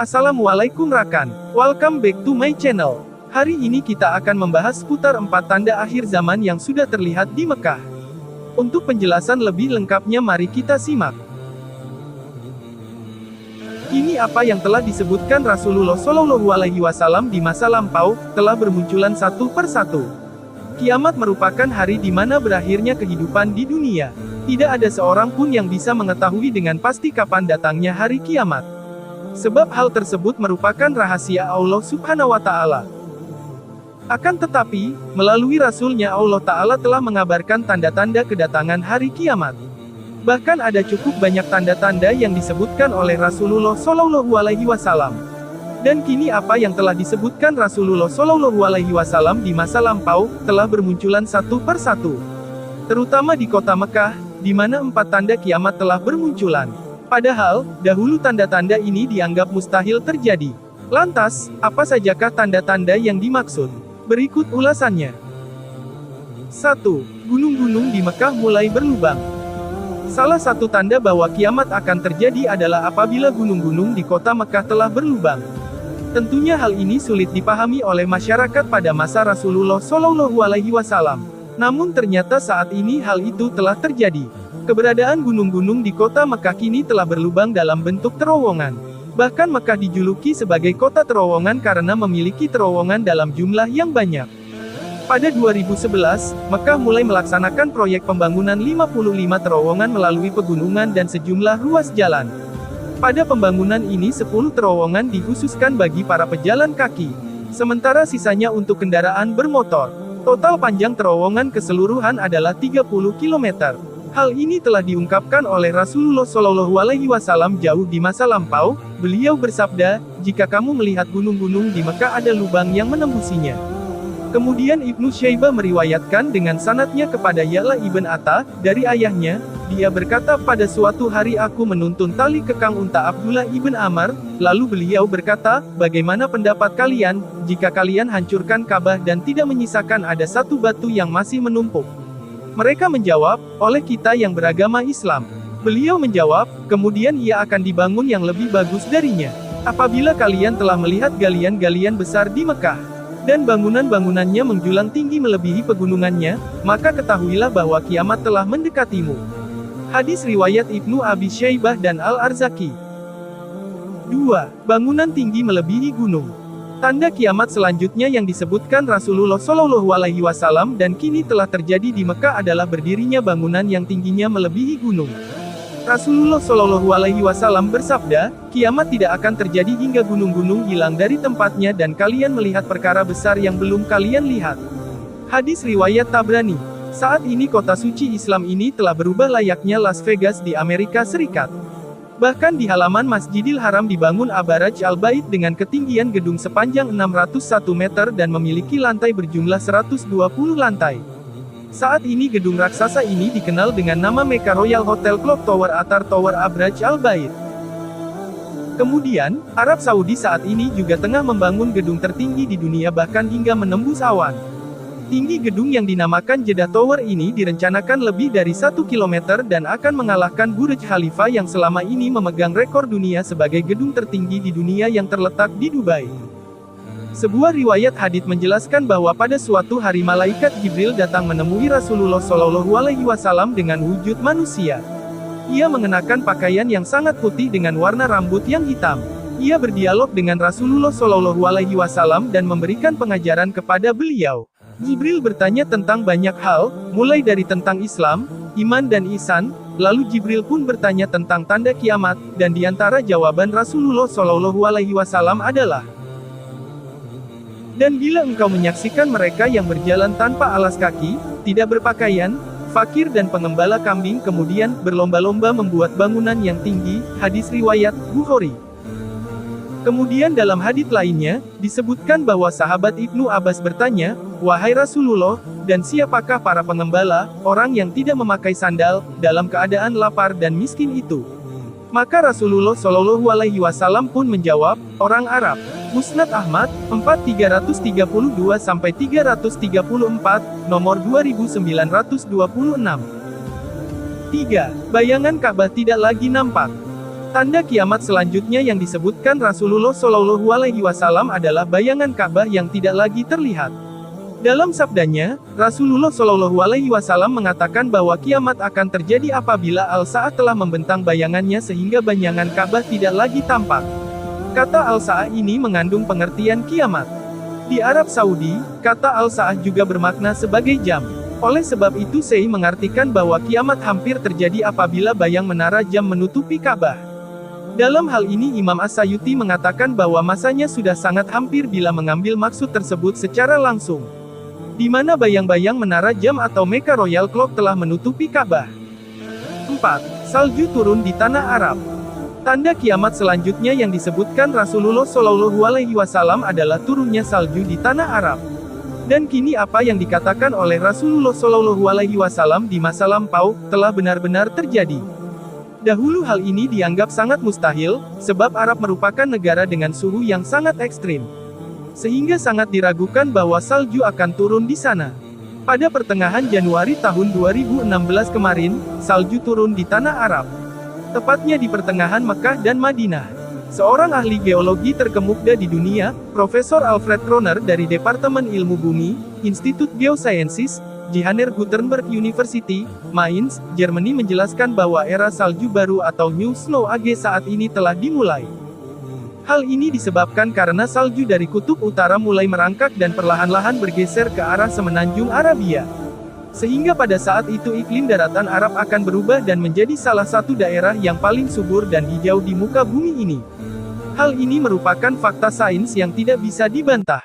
Assalamualaikum rakan, welcome back to my channel. Hari ini kita akan membahas seputar 4 tanda akhir zaman yang sudah terlihat di Mekah. Untuk penjelasan lebih lengkapnya mari kita simak. Ini apa yang telah disebutkan Rasulullah Shallallahu Alaihi Wasallam di masa lampau, telah bermunculan satu persatu. Kiamat merupakan hari di mana berakhirnya kehidupan di dunia. Tidak ada seorang pun yang bisa mengetahui dengan pasti kapan datangnya hari kiamat. Sebab hal tersebut merupakan rahasia Allah Subhanahu wa Ta'ala. Akan tetapi, melalui Rasul-Nya Allah Ta'ala telah mengabarkan tanda-tanda kedatangan hari kiamat. Bahkan ada cukup banyak tanda-tanda yang disebutkan oleh Rasulullah Shallallahu Alaihi Wasallam. Dan kini apa yang telah disebutkan Rasulullah Shallallahu Alaihi Wasallam di masa lampau, telah bermunculan satu persatu. Terutama di kota Mekah, di mana 4 tanda kiamat telah bermunculan. Padahal, dahulu tanda-tanda ini dianggap mustahil terjadi. Lantas, apa sajakah tanda-tanda yang dimaksud? Berikut ulasannya. 1. Gunung-gunung di Mekah mulai berlubang. Salah satu tanda bahwa kiamat akan terjadi adalah apabila gunung-gunung di kota Mekah telah berlubang. Tentunya hal ini sulit dipahami oleh masyarakat pada masa Rasulullah Shallallahu Alaihi Wasallam. Namun ternyata saat ini hal itu telah terjadi. Keberadaan gunung-gunung di kota Mekah kini telah berlubang dalam bentuk terowongan. Bahkan Mekah dijuluki sebagai kota terowongan karena memiliki terowongan dalam jumlah yang banyak. Pada 2011, Mekah mulai melaksanakan proyek pembangunan 55 terowongan melalui pegunungan dan sejumlah ruas jalan. Pada pembangunan ini 10 terowongan dikhususkan bagi para pejalan kaki. Sementara sisanya untuk kendaraan bermotor. Total panjang terowongan keseluruhan adalah 30 km. Hal ini telah diungkapkan oleh Rasulullah Shallallahu Alaihi Wasallam jauh di masa lampau. Beliau bersabda, jika kamu melihat gunung-gunung di Mekah ada lubang yang menembusinya. Kemudian Ibnu Syaibah meriwayatkan dengan sanadnya kepada Ya'la ibn Atta, dari ayahnya, dia berkata pada suatu hari aku menuntun tali kekang unta Abdullah ibn Amr, lalu beliau berkata, bagaimana pendapat kalian, jika kalian hancurkan Ka'bah dan tidak menyisakan ada satu batu yang masih menumpuk? Mereka menjawab, oleh kita yang beragama Islam. Beliau menjawab, kemudian ia akan dibangun yang lebih bagus darinya. Apabila kalian telah melihat galian-galian besar di Mekah, dan bangunan-bangunannya menjulang tinggi melebihi pegunungannya, maka ketahuilah bahwa kiamat telah mendekatimu. Hadis riwayat Ibnu Abi Syaibah dan Al-Arzaki. 2. Bangunan tinggi melebihi gunung. Tanda kiamat selanjutnya yang disebutkan Rasulullah Shallallahu Alaihi Wasallam dan kini telah terjadi di Mekah adalah berdirinya bangunan yang tingginya melebihi gunung. Rasulullah Shallallahu Alaihi Wasallam bersabda, kiamat tidak akan terjadi hingga gunung-gunung hilang dari tempatnya dan kalian melihat perkara besar yang belum kalian lihat. Hadis riwayat Tabrani. Saat ini kota suci Islam ini telah berubah layaknya Las Vegas di Amerika Serikat. Bahkan di halaman Masjidil Haram dibangun Abaraj Al-Bait dengan ketinggian gedung sepanjang 601 meter dan memiliki lantai berjumlah 120 lantai. Saat ini gedung raksasa ini dikenal dengan nama Mecca Royal Hotel Clock Tower Atar Tower Abraj Al-Bait. Kemudian, Arab Saudi saat ini juga tengah membangun gedung tertinggi di dunia bahkan hingga menembus awan. Tinggi gedung yang dinamakan Jeddah Tower ini direncanakan lebih dari 1 km dan akan mengalahkan Burj Khalifa yang selama ini memegang rekor dunia sebagai gedung tertinggi di dunia yang terletak di Dubai. Sebuah riwayat hadits menjelaskan bahwa pada suatu hari malaikat Jibril datang menemui Rasulullah Shallallahu Alaihi Wasallam dengan wujud manusia. Ia mengenakan pakaian yang sangat putih dengan warna rambut yang hitam. Ia berdialog dengan Rasulullah Shallallahu Alaihi Wasallam dan memberikan pengajaran kepada beliau. Jibril bertanya tentang banyak hal, mulai dari tentang Islam, iman dan ihsan, lalu Jibril pun bertanya tentang tanda kiamat, dan diantara jawaban Rasulullah Shallallahu Alaihi Wasallam adalah, dan bila engkau menyaksikan mereka yang berjalan tanpa alas kaki, tidak berpakaian, fakir dan pengembala kambing kemudian berlomba-lomba membuat bangunan yang tinggi, hadis riwayat Bukhari. Kemudian dalam hadits lainnya, disebutkan bahwa sahabat Ibnu Abbas bertanya, wahai Rasulullah, dan siapakah para pengembala, orang yang tidak memakai sandal, dalam keadaan lapar dan miskin itu? Maka Rasulullah Shallallahu Alaihi Wasallam pun menjawab, orang Arab. Musnad Ahmad, 4.332-334, nomor 2926. 3. Bayangan Ka'bah tidak lagi nampak. Tanda kiamat selanjutnya yang disebutkan Rasulullah Shallallahu Alaihi Wasallam adalah bayangan Ka'bah yang tidak lagi terlihat. Dalam sabdanya, Rasulullah Shallallahu Alaihi Wasallam mengatakan bahwa kiamat akan terjadi apabila Al-Sa'ah telah membentang bayangannya sehingga bayangan Ka'bah tidak lagi tampak. Kata Al-Sa'ah ini mengandung pengertian kiamat. Di Arab Saudi, kata Al-Sa'ah juga bermakna sebagai jam. Oleh sebab itu Sei mengartikan bahwa kiamat hampir terjadi apabila bayang menara jam menutupi Ka'bah. Dalam hal ini Imam As-Sayuti mengatakan bahwa masanya sudah sangat hampir bila mengambil maksud tersebut secara langsung, di mana bayang-bayang menara jam atau Mecca Royal Clock telah menutupi Ka'bah. 4. Salju turun di tanah Arab. Tanda kiamat selanjutnya yang disebutkan Rasulullah Shallallahu Alaihi Wasallam adalah turunnya salju di tanah Arab. Dan kini apa yang dikatakan oleh Rasulullah Shallallahu Alaihi Wasallam di masa lampau telah benar-benar terjadi. Dahulu hal ini dianggap sangat mustahil, sebab Arab merupakan negara dengan suhu yang sangat ekstrim, sehingga sangat diragukan bahwa salju akan turun di sana. Pada pertengahan Januari tahun 2016 kemarin, salju turun di tanah Arab, tepatnya di pertengahan Mekah dan Madinah. Seorang ahli geologi terkemuka di dunia, Profesor Alfred Kroner dari Departemen Ilmu Bumi, Institut Geosciences, Johannes Gutenberg University, Mainz, Jerman menjelaskan bahwa era salju baru atau New Snow Age saat ini telah dimulai. Hal ini disebabkan karena salju dari kutub utara mulai merangkak dan perlahan-lahan bergeser ke arah semenanjung Arabia. Sehingga pada saat itu iklim daratan Arab akan berubah dan menjadi salah satu daerah yang paling subur dan hijau di muka bumi ini. Hal ini merupakan fakta sains yang tidak bisa dibantah.